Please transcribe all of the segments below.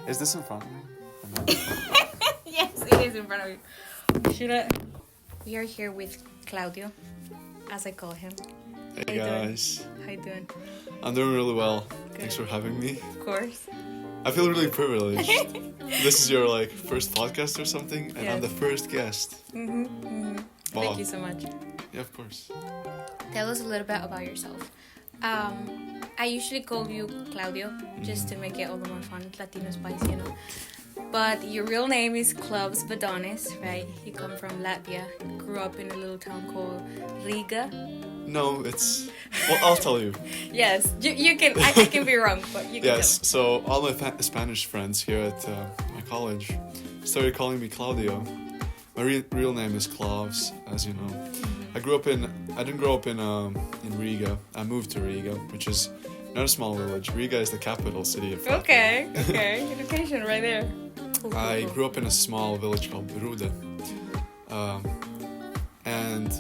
Is this in front of me? Yes, it is in front of you. Should I? We are here with Claudio, as I call him. Hey guys. How you doing? I'm doing really well. Good. Thanks for having me. Of course. I feel really privileged. This is your first podcast or something, and I'm Yes. the first guest. Wow. Thank you so much. Yeah, of course. Tell us a little bit about yourself. I usually call you Claudio, just to make it all the more fun, Latino spice, you know. But your real name is Klavs Vadonis, right? You come from Latvia, grew up in a little town called Riga. No, it's... Well, I'll tell you. Yes, you can. I can be wrong, but you can. Yes, so all my Spanish friends here at my college started calling me Claudio. My real name is Klavs, as you know. I didn't grow up in Riga. I moved to Riga, which is not a small village. Riga is the capital city of Latvia. Okay. Education right there. I grew up in a small village called Ruda. And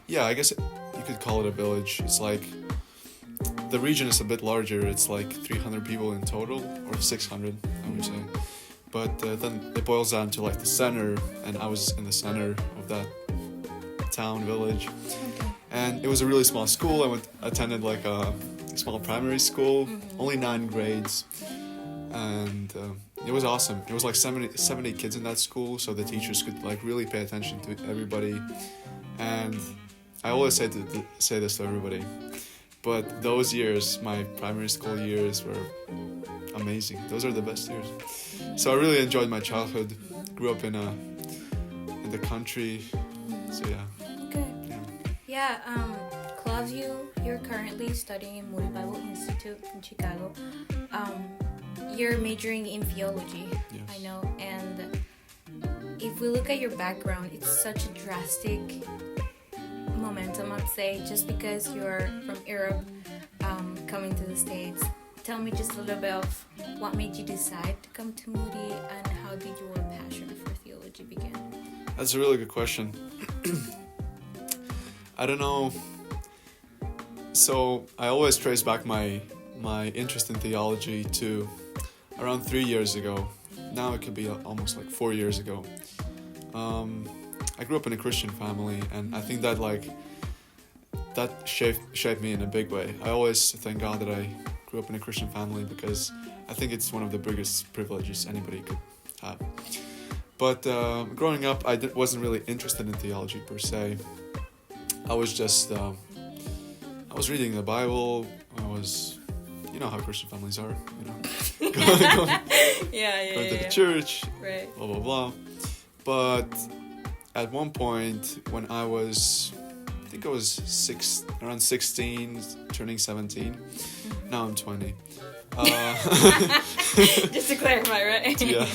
yeah, I guess you could call it a village. It's like, the region is a bit larger. It's like 300 people in total, or 600, I would say. But then it boils down to like the center, and I was in the center of that town, village. Okay. And it was a really small school. I attended like a small primary school, only 9 grades. And it was awesome. It was like 70 kids in that school, so the teachers could like really pay attention to everybody. And I always say this to everybody, but those years, my primary school years, were amazing. Those are the best years. So I really enjoyed my childhood. Grew up in the country. So yeah. Okay. Yeah. Claudio, you're currently studying in Moody Bible Institute in Chicago. You're majoring in theology. Yes. I know. And if we look at your background, it's such a drastic momentum, I'd say, just because you're from Europe, coming to the States. Tell me just a little bit of what made you decide to come to Moody, and how did your passion for theology begin? That's a really good question. I don't know. So I always trace back my interest in theology to around 3 years ago. Now it could be almost like 4 years ago. I grew up in a Christian family, and I think that shaped me in a big way. I always thank God that I grew up in a Christian family, because I think it's one of the biggest privileges anybody could have. But growing up, I wasn't really interested in theology per se. I was just I was reading the Bible. You know how Christian families are, you know, going to the church, right. blah blah blah. But at one point, when I was, I think I was around 16, turning 17. Now I'm 20. Just to clarify, right? Yeah.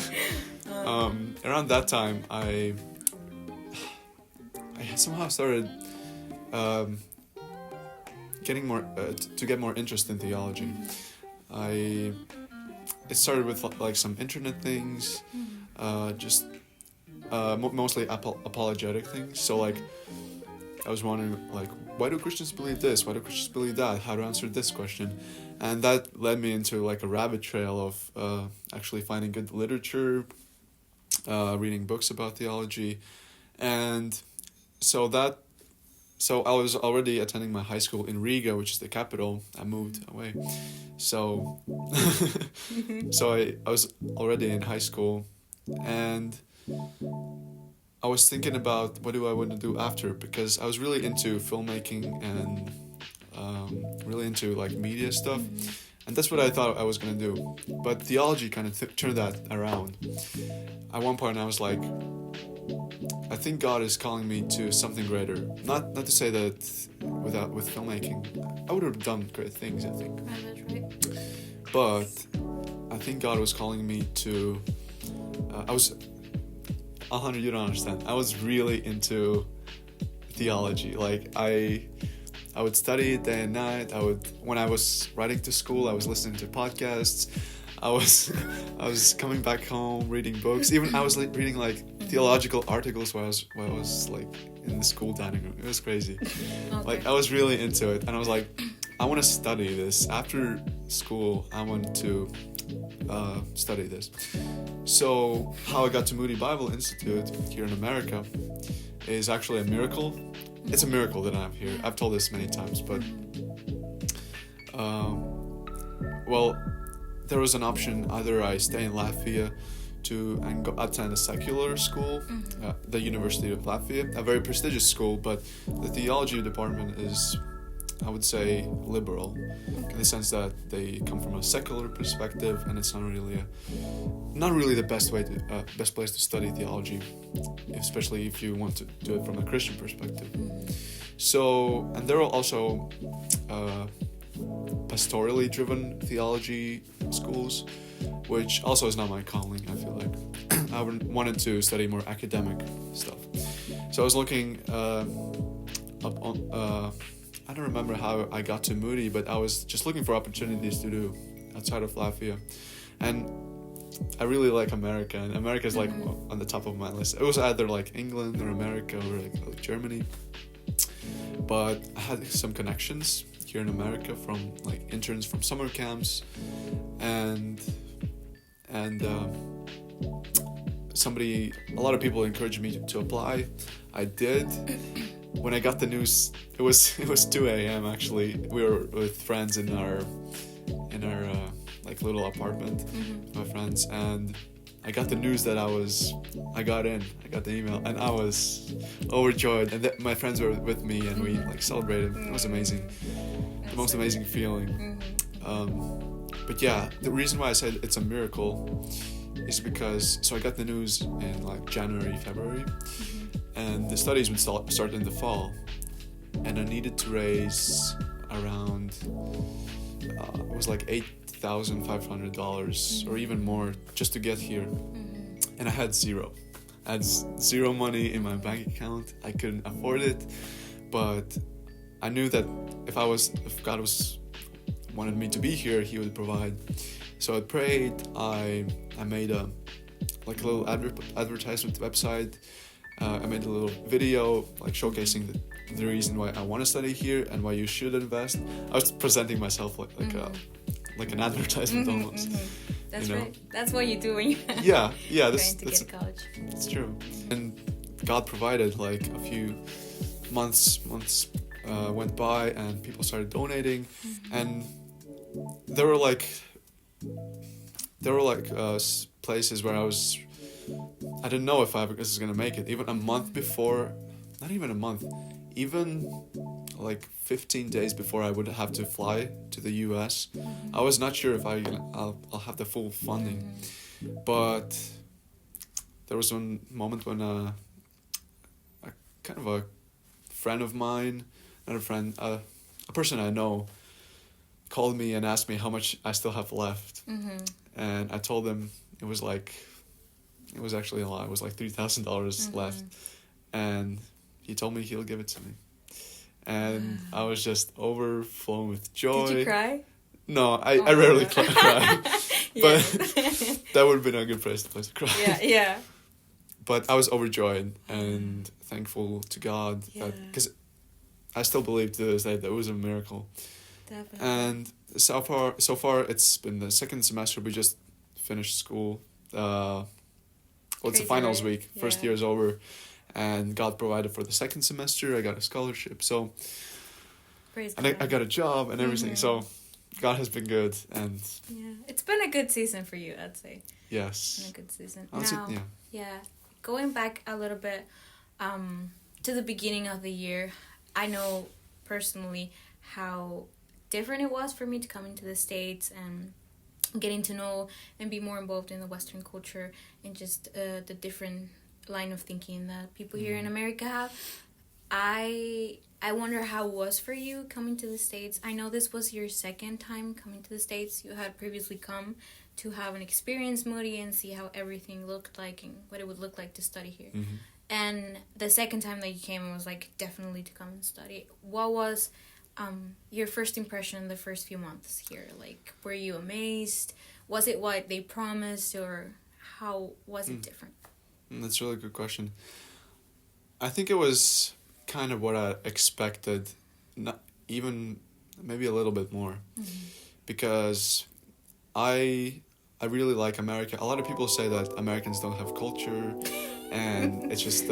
Around that time, I somehow started getting more to get more interest in theology. It started with like some internet things, just mostly apologetic things. So like, I was wondering like, why do Christians believe this? Why do Christians believe that? How to answer this question? And that led me into like a rabbit trail of actually finding good literature, reading books about theology, and so I was already attending my high school in Riga, which is the capital. I moved away. So I was already in high school, and I was thinking about what do I want to do after, because I was really into filmmaking and really into like media stuff, and that's what I thought I was going to do. But theology kind of turned that around. At one point I was like, I think God is calling me to something greater. Not to say that with filmmaking, I would have done great things, I think. That's right. But I think God was calling me to... you don't understand. I was really into theology. Like, I would study it day and night. When I was writing to school, I was listening to podcasts. I was coming back home, reading books. Even I was reading like theological articles while I was like in the school dining room. It was crazy. Okay. Like I was really into it, and I was like, I want to study this after school. I want to study this. So how I got to Moody Bible Institute here in America is actually a miracle. It's a miracle that I'm here. I've told this many times, but well, there was an option. Either I stay in Latvia and go attend a secular school, the University of Latvia, a very prestigious school, but the theology department is, I would say, liberal, in the sense that they come from a secular perspective, and it's not really the best place to study theology, especially if you want to do it from a Christian perspective. So, and there are also pastorally driven theology schools, which also is not my calling. I feel like I wanted to study more academic stuff. So I was looking up on. I don't remember how I got to Moody, but I was just looking for opportunities to do outside of Latvia. And I really like America, and America is like on the top of my list. It was either like England or America or like Germany. But I had some connections here in America from like interns from summer camps, and a lot of people encouraged me to apply. I did. When I got the news, it was 2 a.m. actually. We were with friends in our like little apartment, with my friends, and I got the news that I got the email, and I was overjoyed. And my friends were with me, and we like celebrated. It was amazing, the most amazing feeling. But yeah, the reason why I said it's a miracle is because I got the news in like January, February. And the studies would start in the fall, and I needed to raise around it was like $8,500 or even more just to get here, and I had zero. I had zero money in my bank account. I couldn't afford it, but I knew that if God wanted me to be here, He would provide. So I prayed. I made a little advertisement website. I made a little video like showcasing the reason why I want to study here and why you should invest. I was presenting myself like an advertisement almost. That's right. That's what you do when you're trying to get to college. It's true. And God provided. Like a few months went by, and people started donating, and there were places where I didn't know if this is gonna make it. Even a month before, not even a month, even like 15 days before I would have to fly to the US, I was not sure if I'll have the full funding. But there was one moment when a friend of mine, not a friend, a person I know, called me and asked me how much I still have left, and I told him it was actually a lot. It was like $3,000 left, and he told me he'll give it to me, and I was just overflowing with joy. Did you cry? No, I rarely cry, but that would have been a good place to cry. Yeah. But I was overjoyed and thankful to God because I still believe to this day that it was a miracle. Definitely. And so far it's been the second semester. We just finished school. It's the finals week. First year is over, and God provided for the second semester. I got a scholarship, so I got a job and everything. So God has been good, and it's been a good season for you, I'd say. Yes, it's been a good season. Honestly, Going back a little bit to the beginning of the year, I know personally how different it was for me to come into the States and getting to know and be more involved in the Western culture and just the different line of thinking that people here in America have. I wonder how it was for you coming to the States. I know this was your second time coming to the States. You had previously come to have an experience Moody and see how everything looked like and what it would look like to study here. And the second time that you came was like definitely to come and study. What was your first impression the first few months here? Like, were you amazed? Was it what they promised, or how was it different? That's a really good question. I think it was kind of what I expected, not even maybe a little bit more, because I I really like America. A lot of people say that Americans don't have culture, and it's just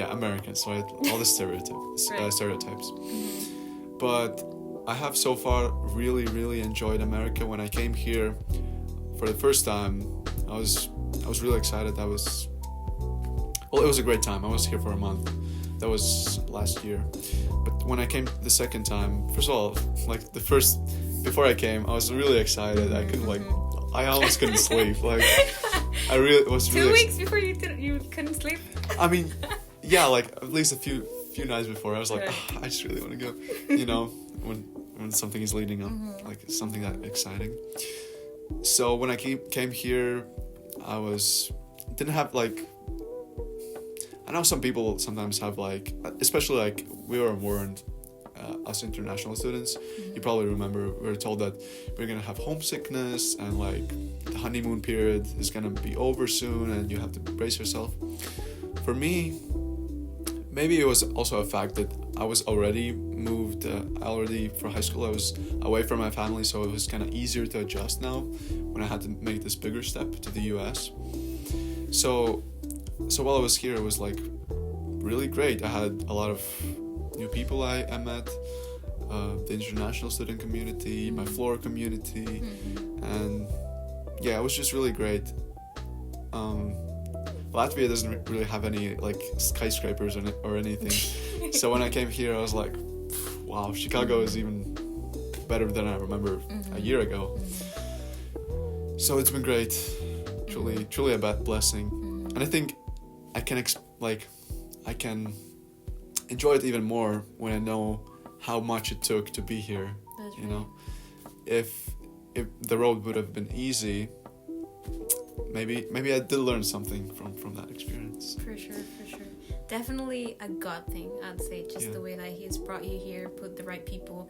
Americans, right? All the stereotypes. But I have so far really, really enjoyed America. When I came here for the first time, I was really excited. It was a great time. I was here for a month. That was last year. But when I came the second time, first of all, like before I came, I was really excited. I almost couldn't sleep. Like, I really was 2 weeks before you couldn't sleep. I mean, yeah, like at least a few nights before, I was like, I just really want to go. You know, when something is leading up, like something that exciting. So when I came here, didn't have like. I know some people sometimes have like, especially like we were warned, us international students. You probably remember we were told that we're gonna have homesickness and like the honeymoon period is gonna be over soon and you have to brace yourself. For me, maybe it was also a fact that I was already moved. For high school I was away from my family, so it was kind of easier to adjust now when I had to make this bigger step to the US. So while I was here, it was like really great. I had a lot of new people I met, the international student community, my floor community, and yeah, it was just really great. Latvia doesn't really have any like skyscrapers or anything, so when I came here, I was like, wow, Chicago is even better than I remember a year ago. So it's been great, truly a blessing, and I think I can enjoy it even more when I know how much it took to be here. That's you know, if the road would have been easy, maybe I did learn something from that experience. For sure. Definitely a God thing, I'd say. Just the way that He's brought you here, put the right people,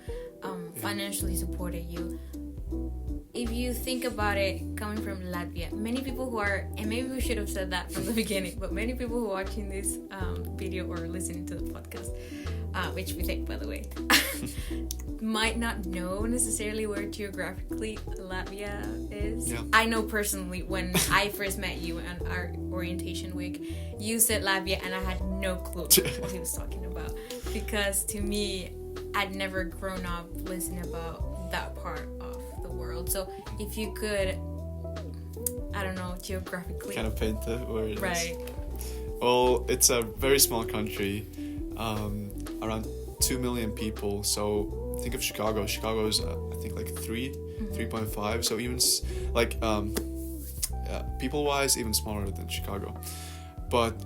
financially supported you. If you think about it, coming from Latvia, many people who are, and maybe we should have said that from the beginning, but many people who are watching this video or listening to the podcast, which we take, by the way, might not know necessarily where geographically Latvia is. Yeah. I know personally, when I first met you on our orientation week, you said Latvia, and I had no clue what he was talking about, because to me, I'd never grown up listening about that part of the world. So if you could, I don't know, geographically kind of paint it where it right. is. Well, it's a very small country, around 2 million people. So think of Chicago. Chicago is I think like 3.5. So even like people wise, even smaller than Chicago. But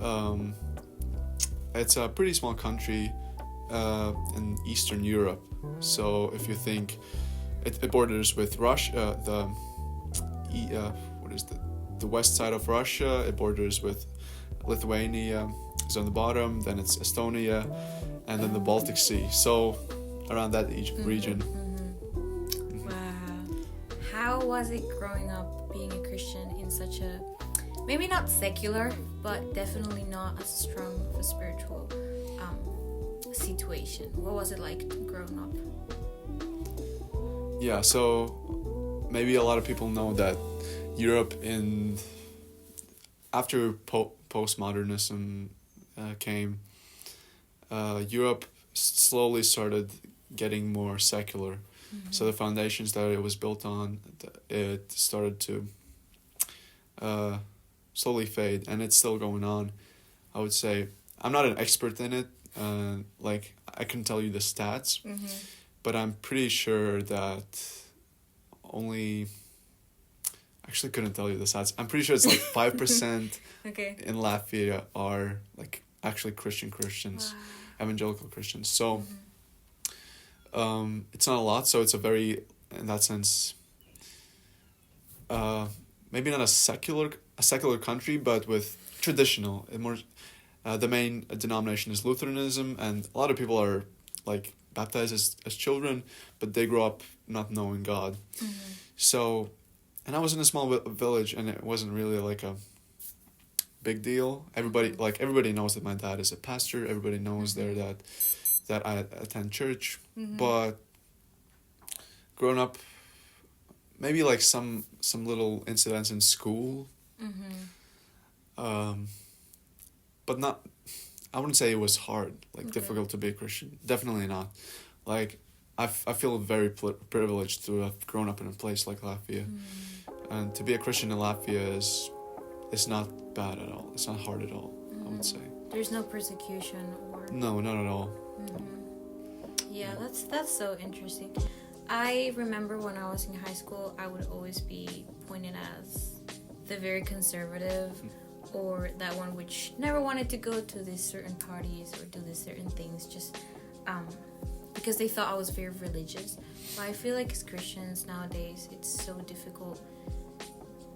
it's a pretty small country in Eastern Europe. So if you think it borders with Russia, the west side of Russia. It borders with Lithuania, is on the bottom. Then it's Estonia, and then the Baltic Sea. So around that region. Wow. How was it growing up being a Christian in such a, maybe not secular, but definitely not as strong of a spiritual situation? What was it like growing up? Yeah, so maybe a lot of people know that Europe after postmodernism came, Europe slowly started getting more secular. So the foundations that it was built on, it started to slowly fade, and it's still going on. I would say I'm not an expert in it. Like I can tell you the stats, but I'm pretty sure that actually couldn't tell you the stats. I'm pretty sure it's like 5% okay. in Latvia are like actually Christians, wow. Evangelical Christians. So it's not a lot. So it's a very, in that sense, maybe not a secular country, but with traditional and more. The main denomination is Lutheranism, and a lot of people are like baptized as children, but they grow up not knowing God. So, and I was in a small village, and it wasn't really like a big deal. Everybody knows that my dad is a pastor. Everybody knows there that I attend church. But growing up, maybe like some little incidents in school. But not, I wouldn't say it was hard, like difficult to be a Christian. Definitely not. Like, I feel very privileged to have grown up in a place like Latvia. And to be a Christian in Latvia is not bad at all. It's not hard at all, I would say. There's no persecution or... No, not at all. Yeah, that's so interesting. I remember when I was in high school, I would always be pointed as the very conservative, or that one which never wanted to go to these certain parties or do these certain things, just because they thought I was very religious. But I feel like as Christians nowadays, it's so difficult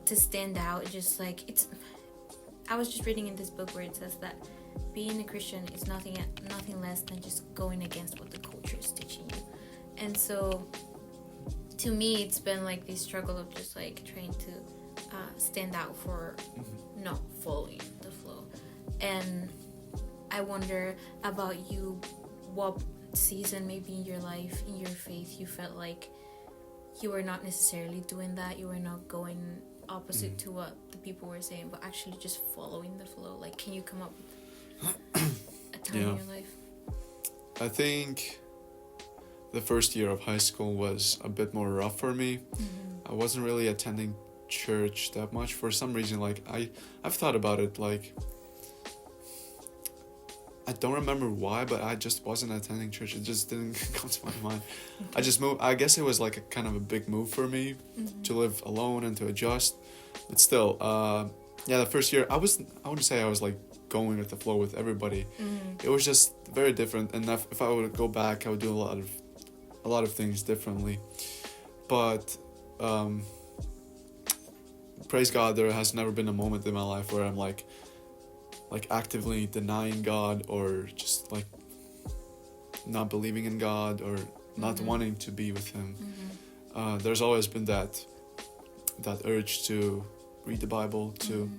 to stand out. Just like I was just reading in this book where it says that being a Christian is nothing less than just going against what the culture is teaching you. And so, to me, it's been like this struggle of just like trying to stand out for not following the flow. And I wonder about you, what season maybe in your life, in your faith, you felt like you were not necessarily doing that, you were not going opposite to what the people were saying, but actually just following the flow. Like, can you come up with a time in your life? I think the first year of high school was a bit more rough for me. I wasn't really attending church that much for some reason. Like, I've thought about it, like, I don't remember why, but I just wasn't attending church. It just didn't come to my mind. I just moved. I guess it was like a kind of a big move for me to live alone and to adjust. But still, the first year I wouldn't say I was like going with the flow with everybody. It was just very different. And if I would go back, I would do a lot of things differently. But praise God, there has never been a moment in my life where I'm like actively denying God, or just like not believing in God, or not wanting to be with Him. There's always been that urge to read the Bible, to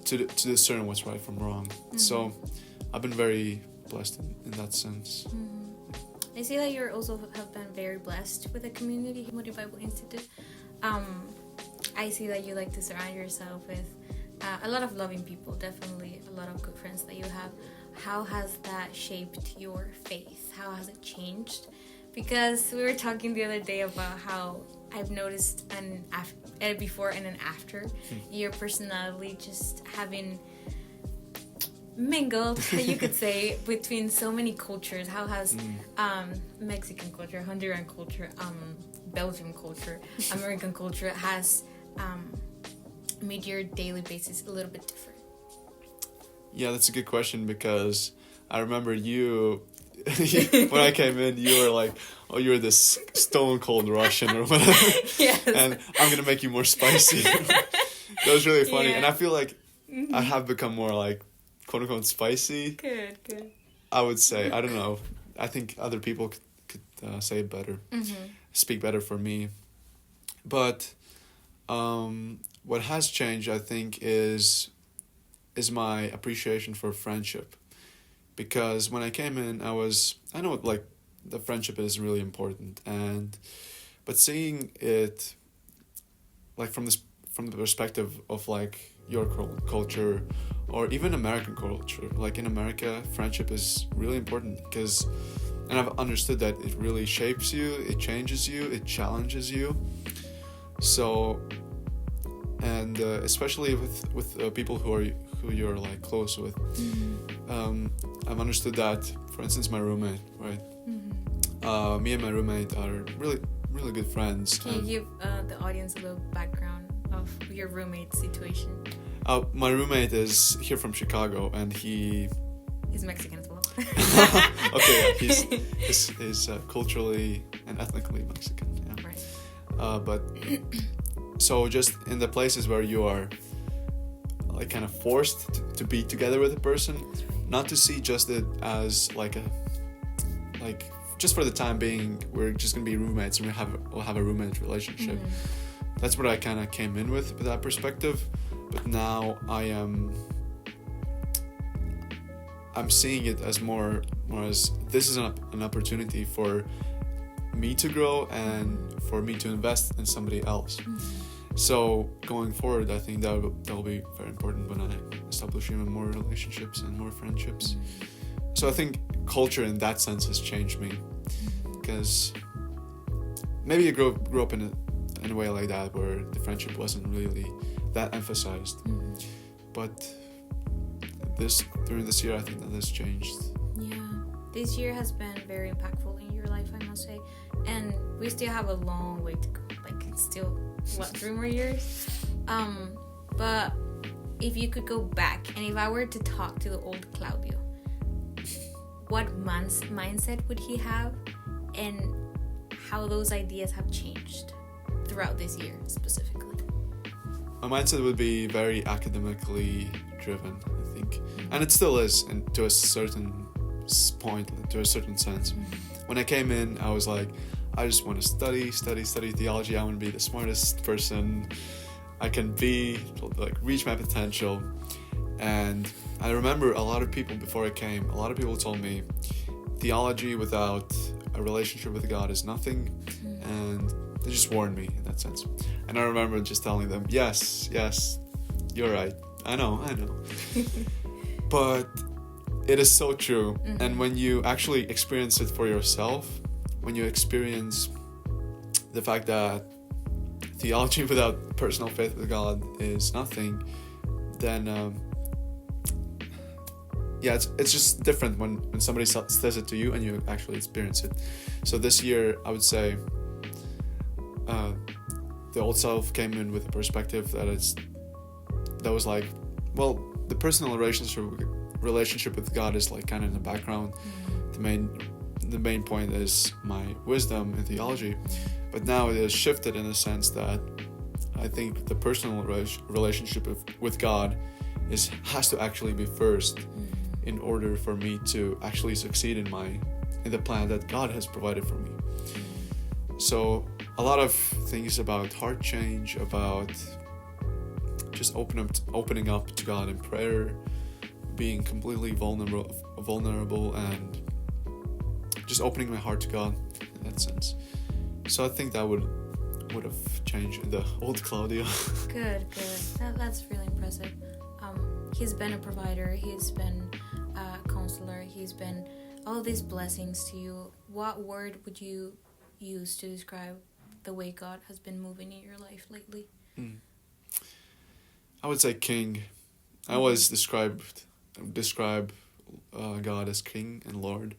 discern what's right from wrong. So I've been very blessed in that sense. I see that you also have been very blessed with the community, Moody Bible Institute. I see that you like to surround yourself with a lot of loving people, definitely a lot of good friends that you have. How has that shaped your faith? How has it changed? Because we were talking the other day about how I've noticed a before and an after your personality just having mingled, you could say, between so many cultures. How has Mexican culture, Honduran culture, Belgian culture, American culture has made your daily basis a little bit different? Yeah, that's a good question, because I remember you when I came in, you were like, oh, you're this stone cold Russian or whatever. Yes. And I'm gonna make you more spicy. That was really funny. And I feel like I have become more like quote unquote spicy. Good. I would say, I don't know, I think other people could say it better, speak better for me. But what has changed, I think, is my appreciation for friendship. Because when I came in, I know like the friendship is really important, but seeing it like from the perspective of like your culture or even American culture, like in America, friendship is really important and I've understood that it really shapes you, it changes you, it challenges you. So, and especially with people who you're like close with, I've understood that. For instance, my roommate, right? Me and my roommate are really, really good friends. Can you give the audience a little background of your roommate situation? My roommate is here from Chicago, and he's Mexican as well. Okay, yeah, he's culturally and ethnically Mexican. Yeah. Right. But so just in the places where you are like kind of forced to be together with a person, not to see just it as like just for the time being, we're just gonna be roommates and we'll have a roommate relationship. That's what I kind of came in with that perspective. But now I'm seeing it as more as this is an opportunity for me to grow and for me to invest in somebody else. So going forward, I think that will be very important when I establish even more relationships and more friendships. So I think culture in that sense has changed me, because maybe you grew up in a way like that where the friendship wasn't really that emphasized. But during this year, I think that has changed. Yeah, this year has been very impactful in your life, I must say, and we still have a long way to go. Like, it's still 3 more years. But if you could go back, and if I were to talk to the old Claudio, what mindset would he have, and how those ideas have changed throughout this year specifically? My mindset would be very academically driven, I think, and it still is, and to a certain point, to a certain sense. When I came in, I was like, I just want to study theology. I want to be the smartest person I can be, like reach my potential. And I remember a lot of people before I came, a lot of people told me theology without a relationship with God is nothing, and they just warned me in that sense. And I remember just telling them, yes, you're right. I know. But it is so true. And when you actually experience it for yourself, when you experience the fact that theology without personal faith with God is nothing, then it's just different when somebody says it to you and you actually experience it. So this year, I would say the old self came in with a perspective that was like, well, the personal relationship with God is like kind of in the background. The main point is my wisdom in theology, but now it is shifted in a sense that I think the personal relationship with God has to actually be first in order for me to actually succeed in the plan that God has provided for me. So a lot of things about heart change, about just opening up to God in prayer, being completely vulnerable, and just opening my heart to God in that sense. So I think that would have changed in the old Claudio. Good. That's really impressive. He's been a provider. He's been a counselor. He's been all these blessings to you. What word would you use to describe the way God has been moving in your life lately? I would say king. I always describe God as king and Lord.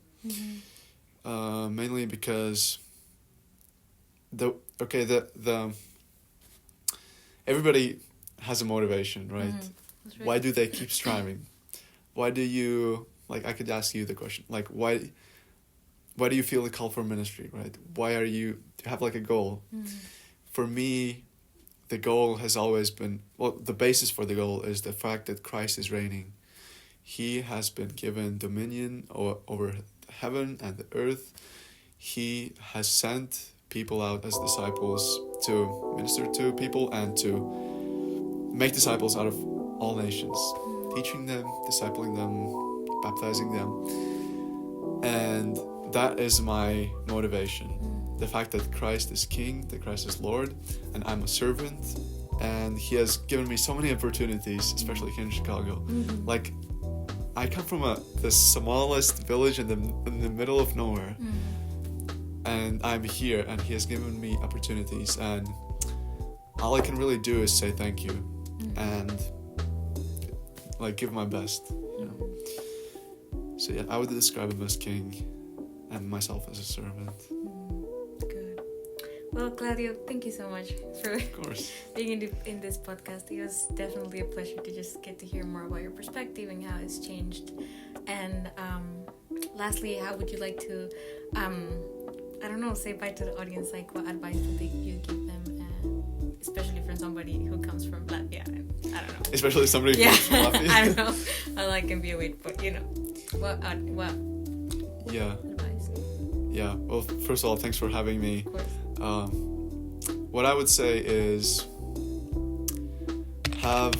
Mainly because everybody has a motivation, right? That's right. Why do they keep striving? Why do you, I could ask you the question, why do you feel the call for ministry, right? Why do you have a goal? For me, the goal has always been, the basis for the goal is the fact that Christ is reigning. He has been given dominion over heaven and the earth. He has sent people out as disciples to minister to people and to make disciples out of all nations, teaching them, discipling them, baptizing them. And that is my motivation. The fact that Christ is King, that Christ is Lord, and I'm a servant. And He has given me so many opportunities, especially here in Chicago. I come from the smallest village in the middle of nowhere, and I'm here, and He has given me opportunities, and all I can really do is say thank you, and give my best, So yeah, I would describe Him as King, and myself as a servant. Good. Well, Claudio, thank you so much for being in this podcast. It was definitely a pleasure to just get to hear more about your perspective and how it's changed. And lastly, how would you like to, say bye to the audience? What advice would you give them, especially from somebody who comes from Latvia? I don't know. Especially somebody who comes from Latvia? I don't know. I can be a weight, but what advice? Yeah. Well, first of all, thanks for having me. Of course. What I would say is have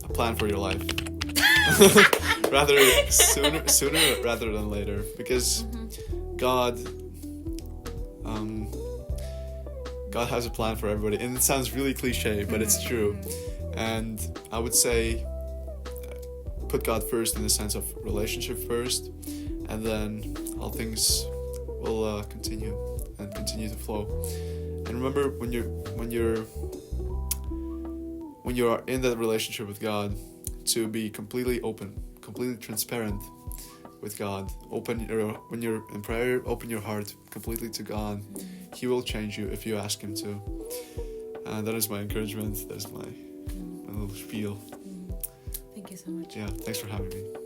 a plan for your life. sooner rather than later, because God God has a plan for everybody, and it sounds really cliche, but it's true. And I would say put God first in the sense of relationship first, and then all things will continue to flow. And remember, when you are in that relationship with God, to be completely open, completely transparent with God. When you're in prayer, open your heart completely to God. He will change you if you ask Him to. And that is my encouragement. That is my little spiel. Thank you so much. Yeah, thanks for having me.